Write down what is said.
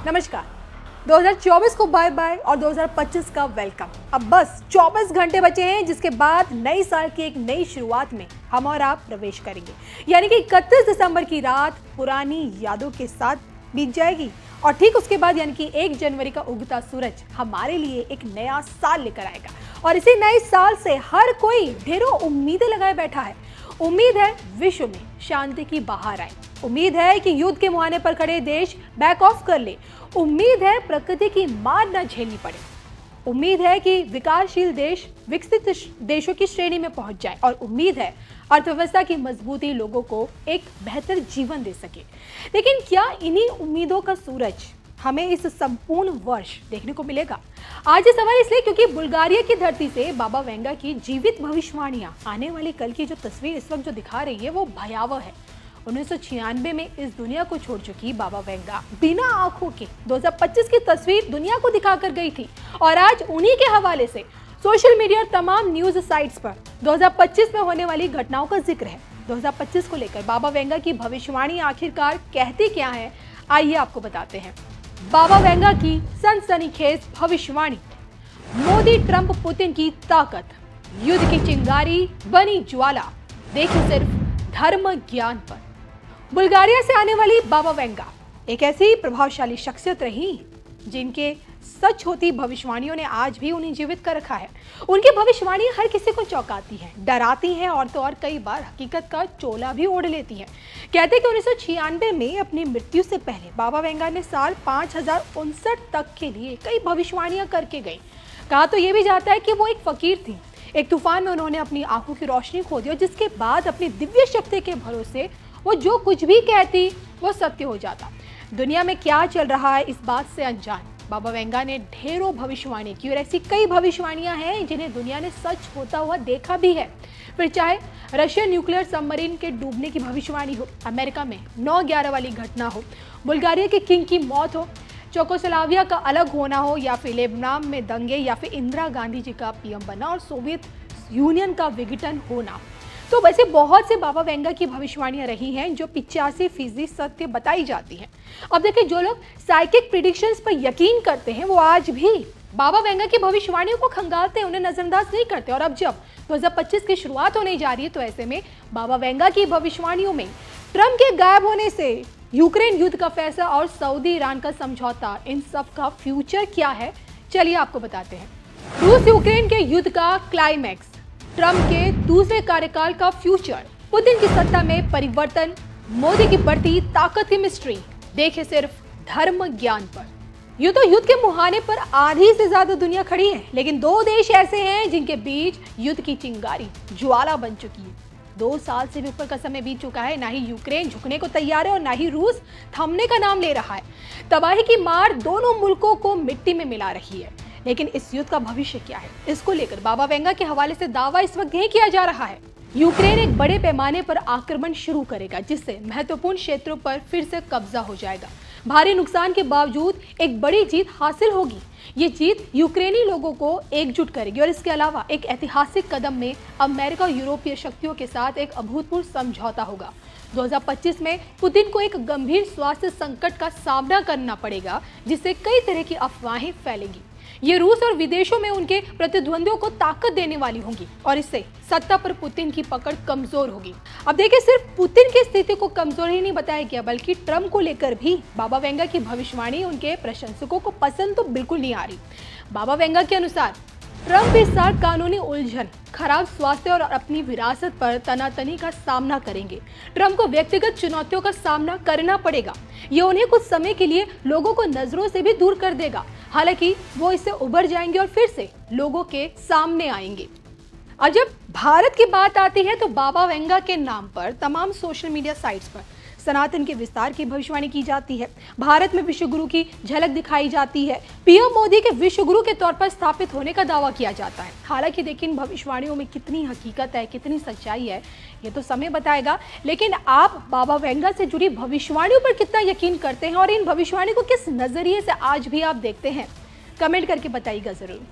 नमस्कार। 2024 को bye bye और 2025 का वेलकम। अब बस 24 घंटे बचे हैं, जिसके बाद नई साल की एक नई शुरुआत में हम और आप प्रवेश करेंगे। यानी कि 31 दिसंबर की रात पुरानी यादों के साथ बीत जाएगी और ठीक उसके बाद यानी कि 1 जनवरी का उगता सूरज हमारे लिए एक नया साल लेकर आएगा। और इसी नए साल से हर कोई ढेरों उम्मीदें लगाए बैठा है। उम्मीद है विश्व में शांति की बहार आए, उम्मीद है कि युद्ध के मुहाने पर खड़े देश बैक ऑफ कर ले, उम्मीद है प्रकृति की मार न झेलनी पड़े, उम्मीद है कि विकासशील देश विकसित देशों की श्रेणी में पहुंच जाए और उम्मीद है अर्थव्यवस्था की मजबूती लोगों को एक बेहतर जीवन दे सके। लेकिन क्या इन्हीं उम्मीदों का सूरज हमें इस संपूर्ण वर्ष देखने को मिलेगा? आज ये सवाल इसलिए क्योंकि बुल्गारिया की धरती से बाबा वेंगा की जीवित भविष्यवाणियां आने वाली कल की जो तस्वीर इस वक्त जो दिखा रही है वो भयावह है। 1996 में इस दुनिया को छोड़ चुकी बाबा वेंगा बिना आंखों के 2025 की तस्वीर दुनिया को दिखाकर गई थी और आज उन्हीं के हवाले से सोशल मीडिया और तमाम न्यूज साइट्स पर 2025 में होने वाली घटनाओं का जिक्र है। 2025 को लेकर बाबा वेंगा की भविष्यवाणी आखिरकार कहती क्या है, आइए आपको बताते हैं। बाबा वेंगा की सनसनीखेज भविष्यवाणी। मोदी ट्रंप पुतिन की ताकत, युद्ध की चिंगारी बनी ज्वाला, देखिए सिर्फ धर्म ज्ञान पर। बुल्गारिया से आने वाली बाबा वेंगा एक ऐसी प्रभावशाली शख्सियत रही जिनके सच होती भविष्यवाणियों ने आज भी उन्हें जीवित कर रखा है। उनकी भविष्यवाणियां हर किसी को चौंकाती हैं, डराती हैं और तो और कई बार हकीकत का चोला भी ओढ़ लेती हैं। कहते कि 1996 में अपनी मृत्यु से पहले बाबा वेंगा ने साल 5059 तक के लिए कई भविष्यवाणियां करके गई। कहा तो ये भी जाता है कि वो एक फकीर थी। एक तूफान में उन्होंने अपनी आंखों की रोशनी खो दी और जिसके बाद अपनी दिव्य शक्ति के भरोसे वो जो कुछ भी कहती वो सत्य हो जाता। दुनिया में क्या चल रहा है इस बात से अनजान बाबा वेंगा ने ढेरों भविष्यवाणी की और ऐसी कई भविष्यवाणियां हैं जिन्हें दुनिया ने सच होता हुआ देखा भी है। फिर चाहे रशियन न्यूक्लियर सबमरीन के डूबने की भविष्यवाणी हो, अमेरिका में 9/11 वाली घटना हो, बुल्गारिया के किंग की मौत हो, चेकोस्लोवाकिया का अलग होना हो या फिर लेबनान में दंगे या फिर इंदिरा गांधी जी का पीएम बनना और सोवियत यूनियन का विघटन होना, तो वैसे बहुत से बाबा वेंगा की भविष्यवाणियां रही हैं जो 85% सत्य बताई जाती हैं। अब देखिए, जो लोग साइकिक प्रेडिक्शंस पर यकीन करते हैं वो आज भी बाबा वेंगा की भविष्यवाणियों को खंगालते हैं, उन्हें नजरअंदाज नहीं करते। और अब जब 2025 की शुरुआत होने जा रही है तो ऐसे में बाबा वेंगा की भविष्यवाणियों में ट्रंप के गायब होने से यूक्रेन युद्ध का फैसला और सऊदी ईरान का समझौता, इन सब का फ्यूचर क्या है, चलिए आपको बताते हैं। रूस यूक्रेन के युद्ध का क्लाइमैक्स, ट्रंप के दूसरे कार्यकाल का फ्यूचर, पुतिन की सत्ता में परिवर्तन, मोदी की बढ़ती ताकत की मिस्ट्री, देखे सिर्फ धर्म ज्ञान पर। यूं तो युद्ध के मुहाने पर आधी से ज्यादा दुनिया खड़ी है, लेकिन 2 देश ऐसे हैं जिनके बीच युद्ध की चिंगारी ज्वाला बन चुकी है। 2 साल से भी ऊपर का समय बीत चुका है, ना ही यूक्रेन झुकने को तैयार है और ना ही रूस थमने का नाम ले रहा है। तबाही की मार दोनों मुल्कों को मिट्टी में मिला रही है। लेकिन इस युद्ध का भविष्य क्या है, इसको लेकर बाबा वेंगा के हवाले से दावा इस वक्त यही किया जा रहा है। यूक्रेन एक बड़े पैमाने पर आक्रमण शुरू करेगा जिससे महत्वपूर्ण क्षेत्रों पर फिर से कब्जा हो जाएगा। भारी नुकसान के बावजूद एक बड़ी जीत हासिल होगी। ये जीत यूक्रेनी लोगों को एकजुट करेगी और इसके अलावा एक ऐतिहासिक कदम में अमेरिका और यूरोपीय शक्तियों के साथ एक अभूतपूर्व समझौता होगा। 2025 में पुतिन को एक गंभीर स्वास्थ्य संकट का सामना करना पड़ेगा जिससे कई तरह की अफवाहें फैलेंगी। ये रूस और विदेशों में उनके प्रतिद्वंदियों को ताकत देने वाली होंगी और इससे सत्ता पर पुतिन की पकड़ कमजोर होगी। अब देखिए, सिर्फ पुतिन की स्थिति को कमजोर ही नहीं बताया गया बल्कि ट्रंप को लेकर भी बाबा वेंगा की भविष्यवाणी उनके प्रशंसकों को पसंद तो बिल्कुल नहीं आ रही। बाबा वेंगा के अनुसार ट्रंप इस साल कानूनी उलझन, खराब स्वास्थ्य और अपनी विरासत पर तनातनी का सामना करेंगे। ट्रंप को व्यक्तिगत चुनौतियों का सामना करना पड़ेगा। ये उन्हें कुछ समय के लिए लोगों को नजरों से भी दूर कर देगा, हालांकि वो इससे उबर जाएंगे और फिर से लोगों के सामने आएंगे। और जब भारत की बात आती है तो बाबा वेंगा के नाम पर तमाम सोशल मीडिया साइट्स पर सनातन के विस्तार की भविष्यवाणी की जाती है। भारत में विश्व गुरु की झलक दिखाई जाती है। पीएम मोदी के विश्व गुरु के तौर पर स्थापित होने का दावा किया जाता है। हालांकि देखिए, इन भविष्यवाणियों में कितनी हकीकत है, कितनी सच्चाई है, ये तो समय बताएगा। लेकिन आप बाबा वेंगा से जुड़ी भविष्यवाणियों पर कितना यकीन करते हैं और इन भविष्यवाणी को किस नजरिए से आज भी आप देखते हैं, कमेंट करके बताइएगा जरूर।